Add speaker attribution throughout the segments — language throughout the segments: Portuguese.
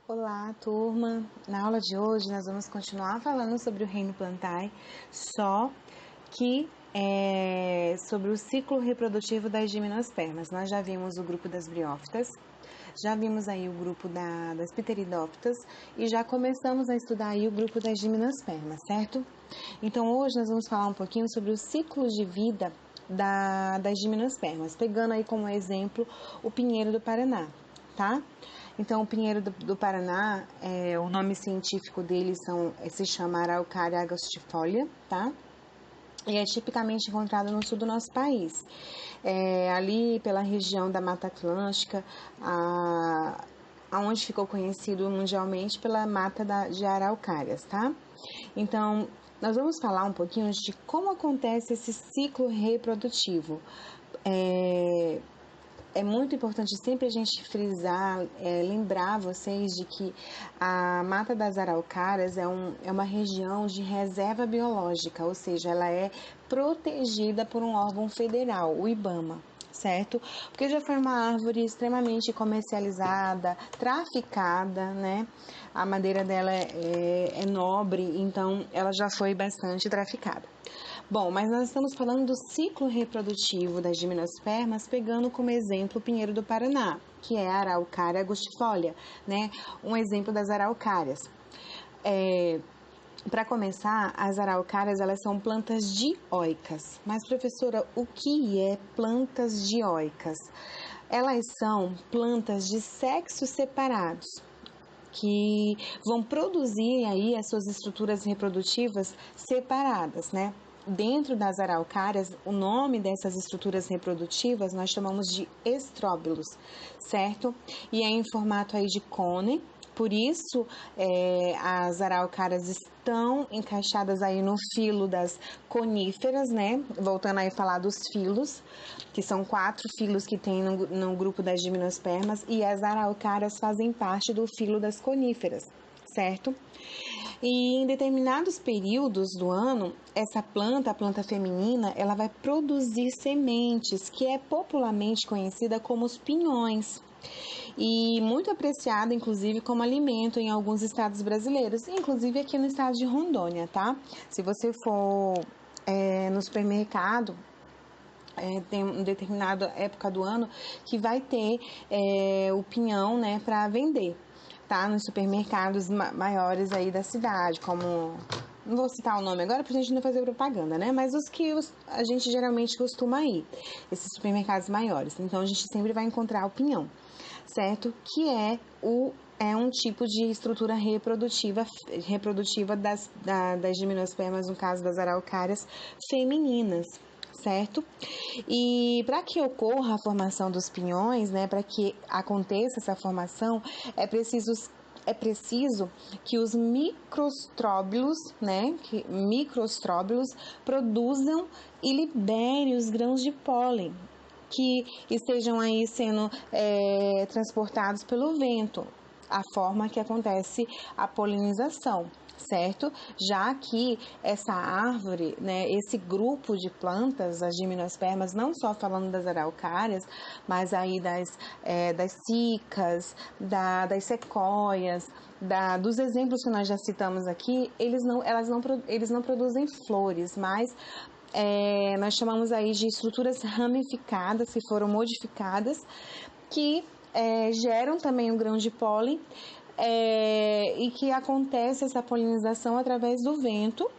Speaker 1: Olá, turma! Na aula de hoje nós vamos continuar falando sobre o reino plantae, só que sobre o ciclo reprodutivo das gimnospermas. Nós já vimos o grupo das briófitas, já vimos aí o grupo das pteridófitas e já começamos a estudar aí o grupo das gimnospermas, certo? Então hoje nós vamos falar um pouquinho sobre o ciclo de vida das gimnospermas, pegando aí como exemplo o pinheiro do Paraná, tá? Então, o pinheiro do Paraná, o nome científico dele se chama Araucaria agustifolia, tá? E é tipicamente encontrado no sul do nosso país. Ali pela região da Mata Atlântica, aonde ficou conhecido mundialmente pela mata de araucárias, tá? Então, nós vamos falar um pouquinho de como acontece esse ciclo reprodutivo. É muito importante sempre a gente frisar, lembrar vocês de que a Mata das Araucárias é uma região de reserva biológica, ou seja, ela é protegida por um órgão federal, o IBAMA, certo? Porque já foi uma árvore extremamente comercializada, traficada, né? A madeira dela é nobre, então ela já foi bastante traficada. Bom, mas nós estamos falando do ciclo reprodutivo das gimnospermas, pegando como exemplo o pinheiro do Paraná, que é a Araucaria agustifolia, né? Um exemplo das araucárias. Para começar, as araucárias, elas são plantas dioicas. Mas, professora, o que é plantas dioicas? Elas são plantas de sexos separados, que vão produzir aí as suas estruturas reprodutivas separadas, né? Dentro das araucárias, o nome dessas estruturas reprodutivas nós chamamos de estróbilos, certo? E é em formato aí de cone, por isso as araucárias estão encaixadas aí no filo das coníferas, né? Voltando aí a falar dos filos, que são 4 filos que tem no grupo das gimnospermas, e as araucárias fazem parte do filo das coníferas, certo? E em determinados períodos do ano, essa planta, a planta feminina, ela vai produzir sementes, que é popularmente conhecida como os pinhões. E muito apreciada, inclusive, como alimento em alguns estados brasileiros, inclusive aqui no estado de Rondônia, tá? Se você for no supermercado, tem uma determinada época do ano que vai ter o pinhão, né, para vender, tá? Nos supermercados maiores aí da cidade, como... Não vou citar o nome agora pra gente não fazer propaganda, né? Mas os que a gente geralmente costuma ir, esses supermercados maiores. Então, a gente sempre vai encontrar o pinhão, certo? Que é um tipo de estrutura reprodutiva das gimnospermas, no caso das araucárias femininas, certo? E para que ocorra a formação dos pinhões, né, para que aconteça essa formação, é preciso que os microstróbilos, né, produzam e liberem os grãos de pólen que estejam aí sendo transportados pelo vento, a forma que acontece a polinização, certo? Já que essa árvore, né, esse grupo de plantas, as gimnospermas, não só falando das araucárias, mas aí das cicas, das sequoias, dos exemplos que nós já citamos aqui, eles não produzem flores, mas nós chamamos aí de estruturas ramificadas, que foram modificadas, que geram também o grão de pólen, e que acontece essa polinização através do vento,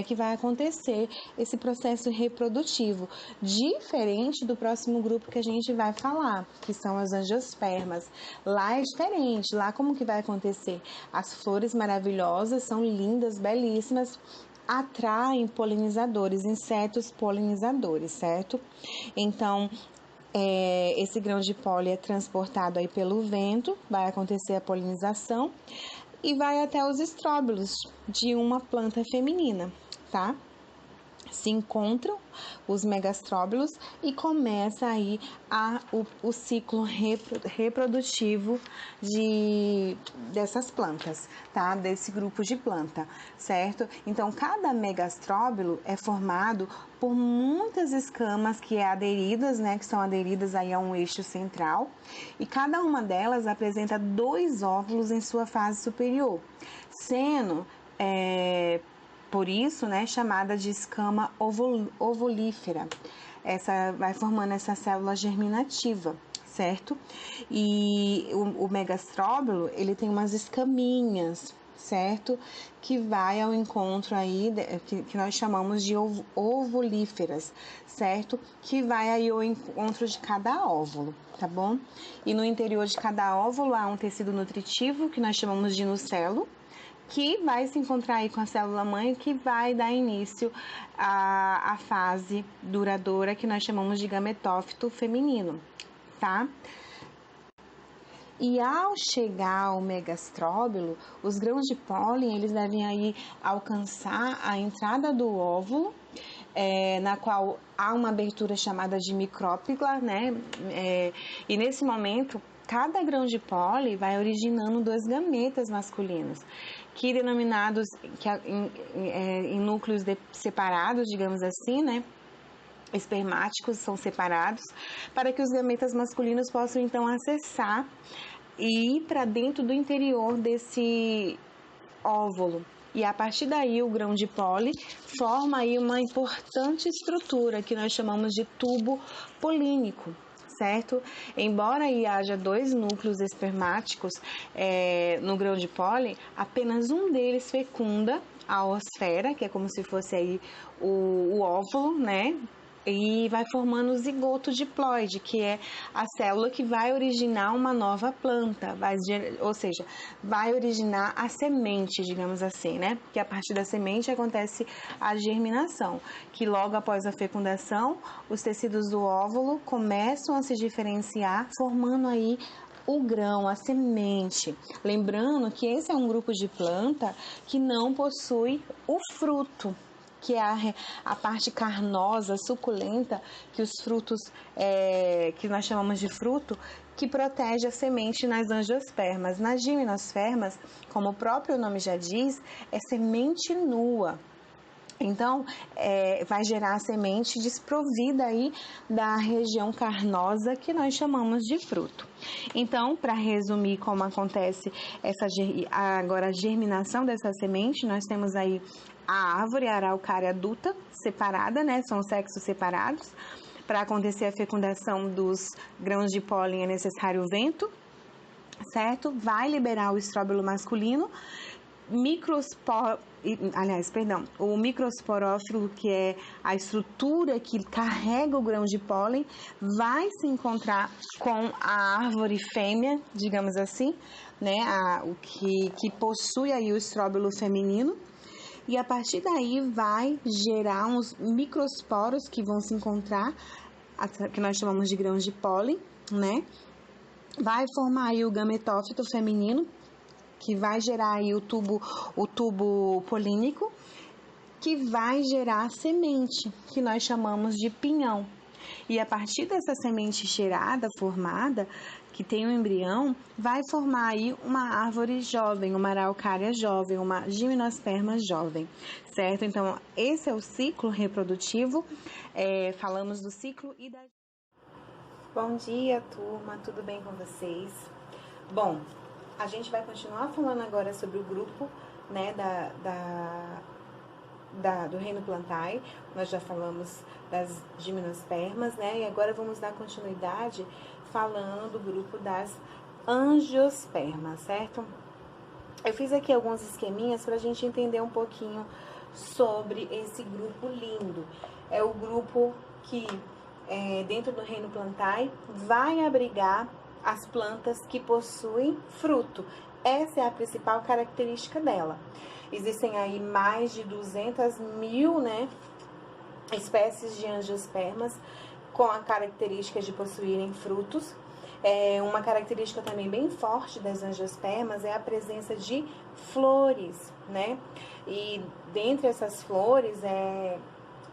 Speaker 1: que vai acontecer esse processo reprodutivo, diferente do próximo grupo que a gente vai falar, que são as angiospermas. Lá é diferente, lá como que vai acontecer? As flores maravilhosas, são lindas, belíssimas, atraem polinizadores, insetos polinizadores, certo? Então, esse grão de pólen é transportado aí pelo vento, vai acontecer a polinização e vai até os estróbilos de uma planta feminina, tá? se encontram os megastróbilos e começa aí o ciclo reprodutivo dessas plantas, tá? Desse grupo de planta, certo? Então, cada megastróbilo é formado por muitas escamas aderidas, né? Que são aderidas aí a um eixo central, e cada uma delas apresenta 2 óvulos em sua fase superior, sendo por isso, né, chamada de escama ovulífera. Essa vai formando essa célula germinativa, certo? E o megastróbilo, ele tem umas escaminhas, certo? Que vai ao encontro aí, que nós chamamos de ovulíferas, certo? Que vai aí ao encontro de cada óvulo, tá bom? E no interior de cada óvulo há um tecido nutritivo, que nós chamamos de nucelo, que vai se encontrar aí com a célula-mãe, que vai dar início à fase duradoura, que nós chamamos de gametófito feminino, tá? E ao chegar ao megastróbilo, os grãos de pólen, eles devem aí alcançar a entrada do óvulo, na qual há uma abertura chamada de micrópila, né? E nesse momento, cada grão de pólen vai originando 2 gametas masculinos, que denominados em núcleos separados, digamos assim, né? Espermáticos são separados, para que os gametas masculinos possam então acessar e ir para dentro do interior desse óvulo. E a partir daí o grão de pólen forma aí uma importante estrutura que nós chamamos de tubo polínico, certo? Embora aí haja 2 núcleos espermáticos no grão de pólen, apenas um deles fecunda a oosfera, que é como se fosse aí o óvulo, né? E vai formando o zigoto diploide, que é a célula que vai originar uma nova planta, ou seja, vai originar a semente, digamos assim, né? Que a partir da semente acontece a germinação, que logo após a fecundação, os tecidos do óvulo começam a se diferenciar, formando aí o grão, a semente. Lembrando que esse é um grupo de planta que não possui o fruto, que é a parte carnosa, suculenta, que os frutos, que nós chamamos de fruto, que protege a semente nas angiospermas. Nas gimnospermas, como o próprio nome já diz, é semente nua. Então, vai gerar a semente desprovida aí da região carnosa que nós chamamos de fruto. Então, para resumir como acontece agora a germinação dessa semente, nós temos aí a árvore, a araucária adulta, separada, né? São sexos separados. Para acontecer a fecundação dos grãos de pólen é necessário o vento, certo? Vai liberar o estróbilo masculino. O microsporófilo, que é a estrutura que carrega o grão de pólen, vai se encontrar com a árvore fêmea, digamos assim, né? O que possui aí o estróbilo feminino. E a partir daí vai gerar uns microsporos que vão se encontrar, que nós chamamos de grãos de pólen, né? Vai formar aí o gametófito feminino, que vai gerar aí o tubo polínico, que vai gerar a semente, que nós chamamos de pinhão. E a partir dessa semente gerada, formada, que tem um embrião, vai formar aí uma árvore jovem, uma araucária jovem, uma gimnosperma jovem, certo? Então, esse é o ciclo reprodutivo. Falamos do ciclo e da... Bom dia, turma, tudo bem com vocês? Bom, a gente vai continuar falando agora sobre o grupo, né, do reino plantae. Nós já falamos das gimnospermas, né, e agora vamos dar continuidade falando do grupo das angiospermas, certo? Eu fiz aqui alguns esqueminhas para a gente entender um pouquinho sobre esse grupo lindo. É o grupo que, dentro do reino plantae, vai abrigar as plantas que possuem fruto. Essa é a principal característica dela. Existem aí mais de 200 mil, né, espécies de angiospermas com a característica de possuírem frutos. Uma característica também bem forte das angiospermas é a presença de flores, né? E dentre essas flores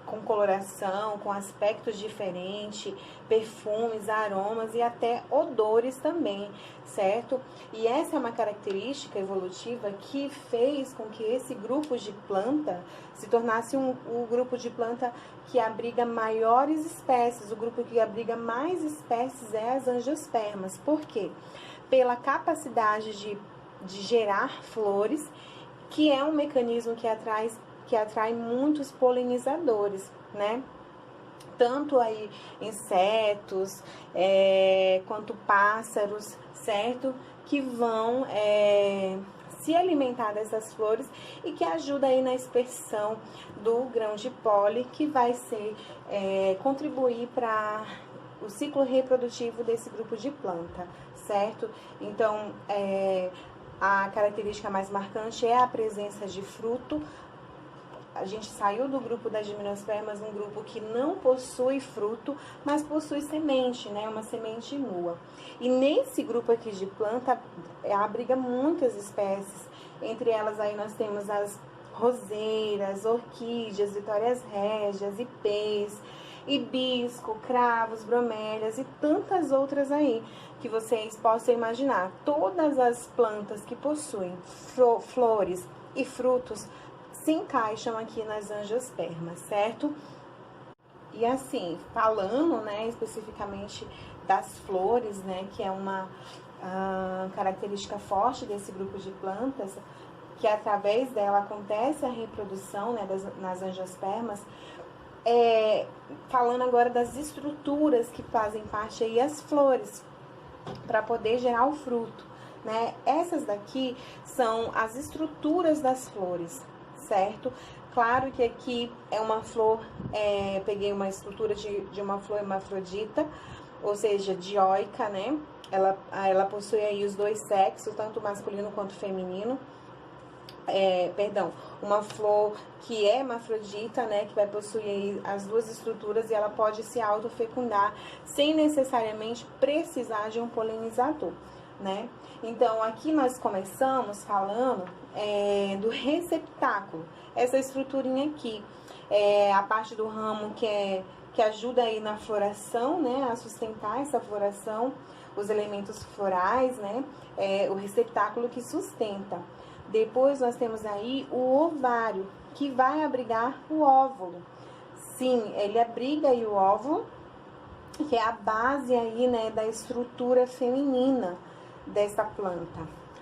Speaker 1: com coloração, com aspectos diferentes, perfumes, aromas e até odores também, certo? E essa é uma característica evolutiva que fez com que esse grupo de planta se tornasse o grupo de planta que abriga maiores espécies. O grupo que abriga mais espécies é as angiospermas. Por quê? Pela capacidade de gerar flores, que é um mecanismo que atrai muitos polinizadores, né? Tanto aí insetos, quanto pássaros, certo? Que vão se alimentar dessas flores e que ajuda aí na expressão do grão de pólen, que vai contribuir para o ciclo reprodutivo desse grupo de planta, certo? Então, a característica mais marcante é a presença de fruto. A gente saiu do grupo das gimnospermas, um grupo que não possui fruto, mas possui semente, né? Uma semente nua. E nesse grupo aqui de planta, abriga muitas espécies. Entre elas aí nós temos as roseiras, orquídeas, vitórias régias, ipês, hibisco, cravos, bromélias e tantas outras aí que vocês possam imaginar. Todas as plantas que possuem flores e frutos se encaixam aqui nas angiospermas, certo? E assim, falando, né, especificamente das flores, né, que é uma característica forte desse grupo de plantas, que através dela acontece a reprodução, né, nas angiospermas. Falando agora das estruturas que fazem parte aí as flores, para poder gerar o fruto, né? Essas daqui são as estruturas das flores, certo? Claro que aqui é uma flor, peguei uma estrutura de uma flor hermafrodita, ou seja, dioica, né? Ela possui aí os dois sexos, tanto masculino quanto feminino. Uma flor que é hermafrodita, né, que vai possuir as duas estruturas e ela pode se autofecundar sem necessariamente precisar de um polinizador, né? Então, aqui nós começamos falando do receptáculo, essa estruturinha aqui, a parte do ramo que ajuda aí na floração, né, a sustentar essa floração, os elementos florais, né, o receptáculo que sustenta. Depois nós temos aí o ovário, que vai abrigar o óvulo. Sim, ele abriga aí o óvulo, que é a base aí, né, da estrutura feminina dessa planta,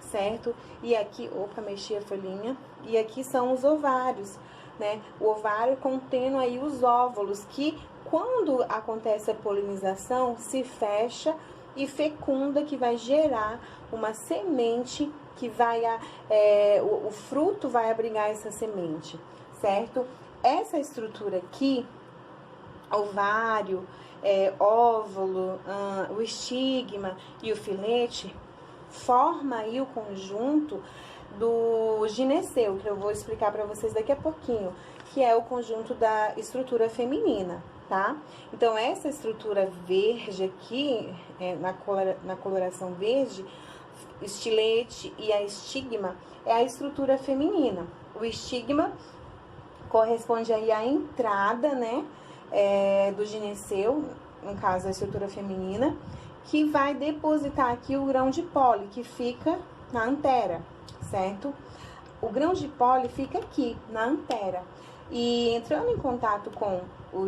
Speaker 1: certo? E aqui, mexi a folhinha. E aqui são os ovários, né? O ovário contendo aí os óvulos, que quando acontece a polinização, se fecha e fecunda, que vai gerar uma semente que o fruto vai abrigar essa semente, certo? Essa estrutura aqui, ovário, óvulo, o estigma e o filete, forma aí o conjunto do gineceu, que eu vou explicar para vocês daqui a pouquinho, que é o conjunto da estrutura feminina, tá? Então, essa estrutura verde aqui, na coloração verde, estilete e a estigma, é a estrutura feminina. O estigma corresponde aí à entrada, né, do gineceu, no caso a estrutura feminina, que vai depositar aqui o grão de pólen, que fica na antera, certo? O grão de pólen fica aqui, na antera. E entrando em contato com o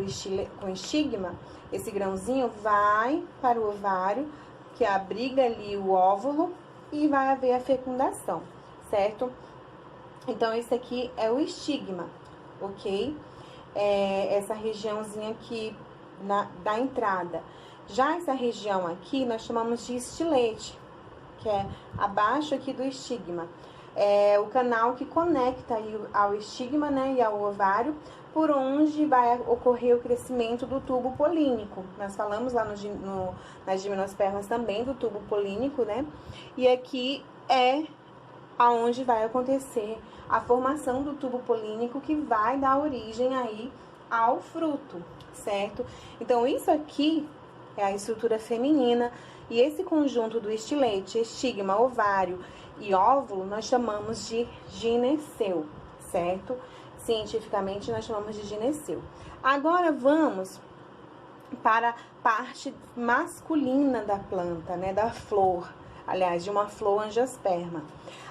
Speaker 1: estigma, esse grãozinho vai para o ovário, que abriga ali o óvulo, e vai haver a fecundação, certo? Então, esse aqui é o estigma, ok? Essa regiãozinha aqui da entrada. Já essa região aqui, nós chamamos de estilete, que é abaixo aqui do estigma. É o canal que conecta aí ao estigma, né, e ao ovário, por onde vai ocorrer o crescimento do tubo polínico. Nós falamos lá nas gimnospermas também do tubo polínico, né? E aqui é aonde vai acontecer a formação do tubo polínico, que vai dar origem aí ao fruto, certo? Então, isso aqui é a estrutura feminina, e esse conjunto do estilete, estigma, ovário e óvulo, nós chamamos de gineceu, certo? cientificamente nós chamamos de gineceu. Agora vamos para a parte masculina da planta, né, da flor, aliás, de uma flor angiosperma.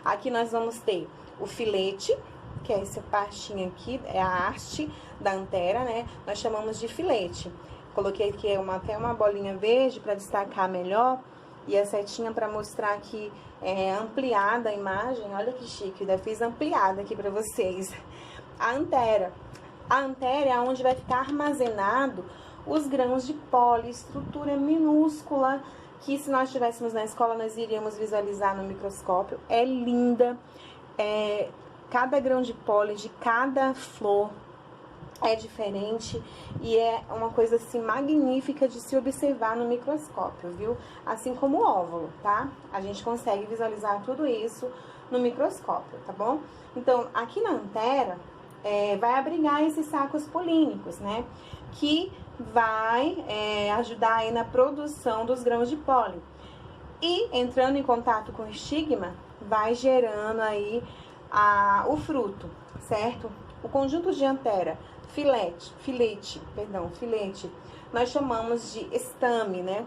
Speaker 1: Aqui nós vamos ter o filete, que é essa partinha aqui, é a haste da antera, né, nós chamamos de filete. Coloquei aqui até uma bolinha verde para destacar melhor, e a setinha para mostrar que é ampliada a imagem. Olha que chique, ainda fiz ampliada aqui para vocês. A antera. A antera é onde vai ficar armazenado os grãos de pólen, estrutura minúscula, que se nós estivéssemos na escola, nós iríamos visualizar no microscópio. É linda, cada grão de pólen de cada flor é diferente e é uma coisa assim magnífica de se observar no microscópio, viu? Assim como o óvulo, tá? A gente consegue visualizar tudo isso no microscópio, tá bom? Então, aqui na antera, vai abrigar esses sacos polínicos, né? Que vai ajudar aí na produção dos grãos de pólen. E entrando em contato com o estigma, vai gerando aí o fruto, certo? O conjunto de antera, filete, nós chamamos de estame, né?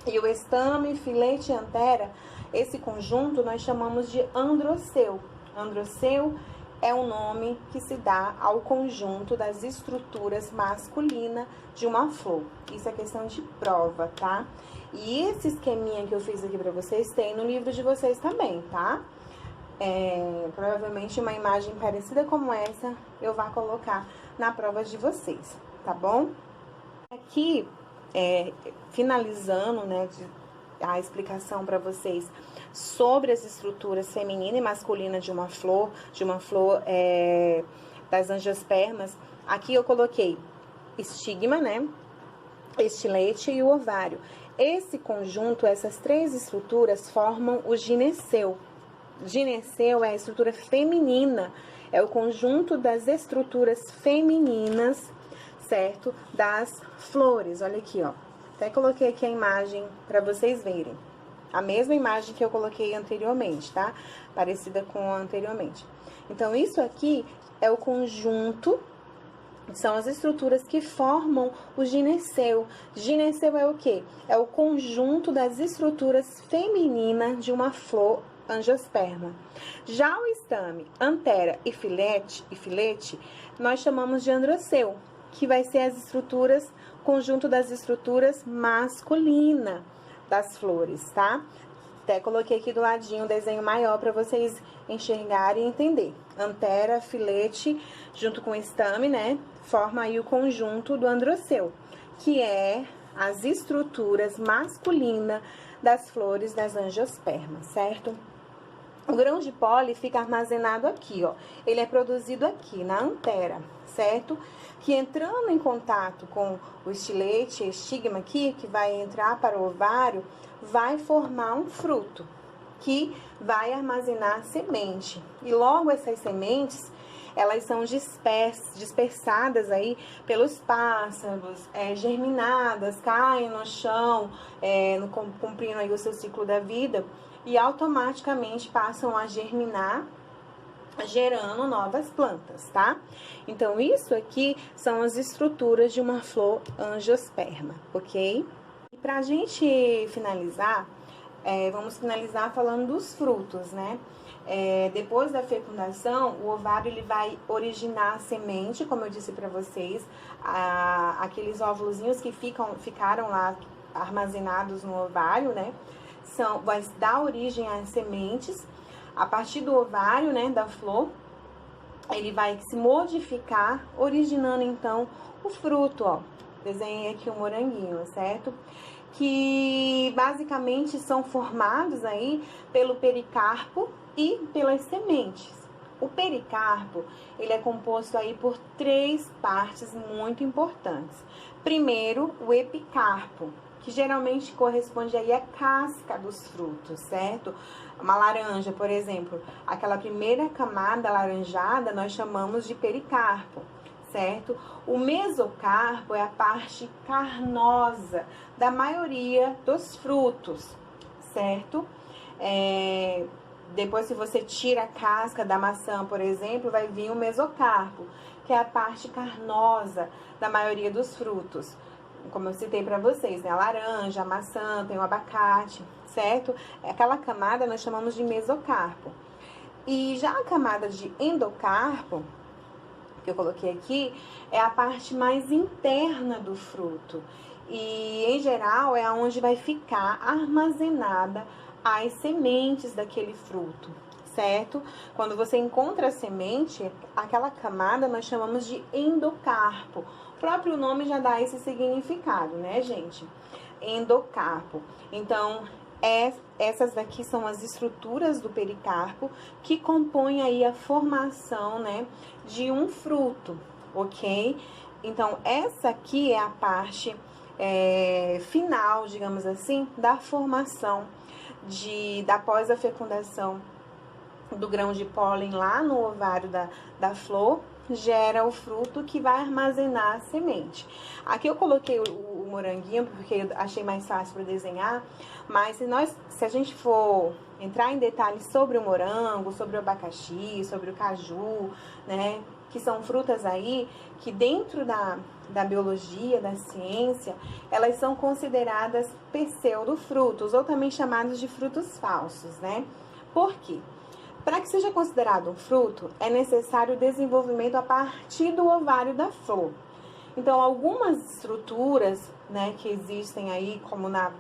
Speaker 1: E o estame, filete e antera, esse conjunto nós chamamos de androceu. Androceu é o nome que se dá ao conjunto das estruturas masculinas de uma flor. Isso é questão de prova, tá? E esse esqueminha que eu fiz aqui pra vocês tem no livro de vocês também, tá? Provavelmente uma imagem parecida como essa eu vou colocar na prova de vocês, tá bom? Aqui, finalizando, né, a explicação para vocês sobre as estruturas feminina e masculina de uma flor das angiospermas. Aqui eu coloquei estigma, né, estilete e o ovário. Esse conjunto, essas três estruturas formam o gineceu. Gineceu é a estrutura feminina, é o conjunto das estruturas femininas, certo? Das flores. Olha aqui, ó. Até coloquei aqui a imagem para vocês verem. A mesma imagem que eu coloquei anteriormente, tá? Parecida com a anteriormente. Então, isso aqui é o conjunto, são as estruturas que formam o gineceu. Gineceu é o quê? É o conjunto das estruturas femininas de uma flor angiosperma. Já o estame, antera e filete, nós chamamos de androceu, que vai ser as estruturas, conjunto das estruturas masculina das flores, tá? Até coloquei aqui do ladinho um desenho maior para vocês enxergarem e entender. Antera, filete, junto com estame, né? Forma aí o conjunto do androceu, que é as estruturas masculinas das flores das angiospermas, certo? O grão de pólen fica armazenado aqui, ó. Ele é produzido aqui, na antera, certo? Que entrando em contato com o estilete, estigma aqui, que vai entrar para o ovário, vai formar um fruto, que vai armazenar semente. E logo essas sementes, elas são dispersadas aí pelos pássaros, germinadas, caem no chão, cumprindo aí o seu ciclo da vida, e automaticamente passam a germinar, gerando novas plantas, tá? Então, isso aqui são as estruturas de uma flor angiosperma, ok? E pra gente finalizar, vamos finalizar falando dos frutos, né? Depois da fecundação, o ovário ele vai originar a semente, como eu disse pra vocês, aqueles óvulozinhos que ficaram lá armazenados no ovário, né? Vai dar origem às sementes. A partir do ovário, né, da flor, ele vai se modificar, originando então o fruto, ó. Desenhei aqui um moranguinho, certo? Que basicamente são formados aí pelo pericarpo e pelas sementes. O pericarpo, ele é composto aí por três partes muito importantes. Primeiro, o epicarpo, que geralmente corresponde aí à casca dos frutos, certo? Uma laranja, por exemplo, aquela primeira camada alaranjada nós chamamos de pericarpo, certo? O mesocarpo é a parte carnosa da maioria dos frutos, certo? Depois, se você tira a casca da maçã, por exemplo, vai vir o mesocarpo, que é a parte carnosa da maioria dos frutos. Como eu citei para vocês, né? A laranja, a maçã, tem o abacate, certo? Aquela camada nós chamamos de mesocarpo. E já a camada de endocarpo, que eu coloquei aqui, é a parte mais interna do fruto. E, em geral, é onde vai ficar armazenada as sementes daquele fruto, certo? Quando você encontra a semente, aquela camada nós chamamos de endocarpo. O próprio nome já dá esse significado, né, gente? Endocarpo. Então, essas daqui são as estruturas do pericarpo que compõem aí a formação, né, de um fruto, ok? Então, essa aqui é a parte final, digamos assim, da formação após a fecundação do grão de pólen lá no ovário da flor, gera o fruto que vai armazenar a semente. Aqui eu coloquei o moranguinho porque eu achei mais fácil para desenhar, mas se a gente for entrar em detalhes sobre o morango, sobre o abacaxi, sobre o caju, né, que são frutas aí que dentro da biologia, da ciência, elas são consideradas pseudofrutos, ou também chamados de frutos falsos, né? Por quê? Para que seja considerado um fruto, é necessário o desenvolvimento a partir do ovário da flor. Então, algumas estruturas, né, que existem aí, como na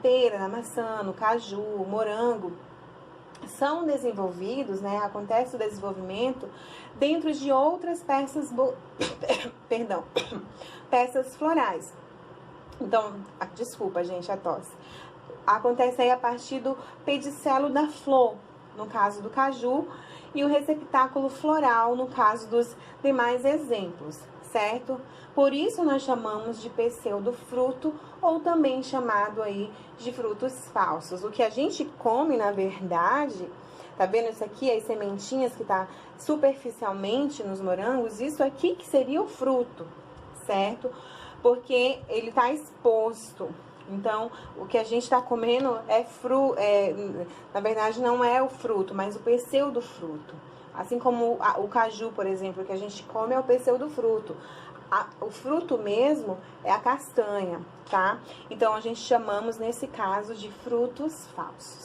Speaker 1: pera, na maçã, no caju, morango, são desenvolvidos, né, acontece o desenvolvimento dentro de outras peças, peças florais. Então, desculpa, gente, a tosse. Acontece aí a partir do pedicelo da flor, no caso do caju, e o receptáculo floral, no caso dos demais exemplos, certo? Por isso nós chamamos de pseudofruto, ou também chamado aí de frutos falsos. O que a gente come, na verdade, tá vendo isso aqui, as sementinhas que tá superficialmente nos morangos, isso aqui que seria o fruto, certo? Porque ele tá exposto. Então, o que a gente está comendo na verdade, não é o fruto, mas o pseudofruto. Assim como o caju, por exemplo, que a gente come é o pseudofruto. O fruto mesmo é a castanha, tá? Então, a gente chamamos, nesse caso, de frutos falsos.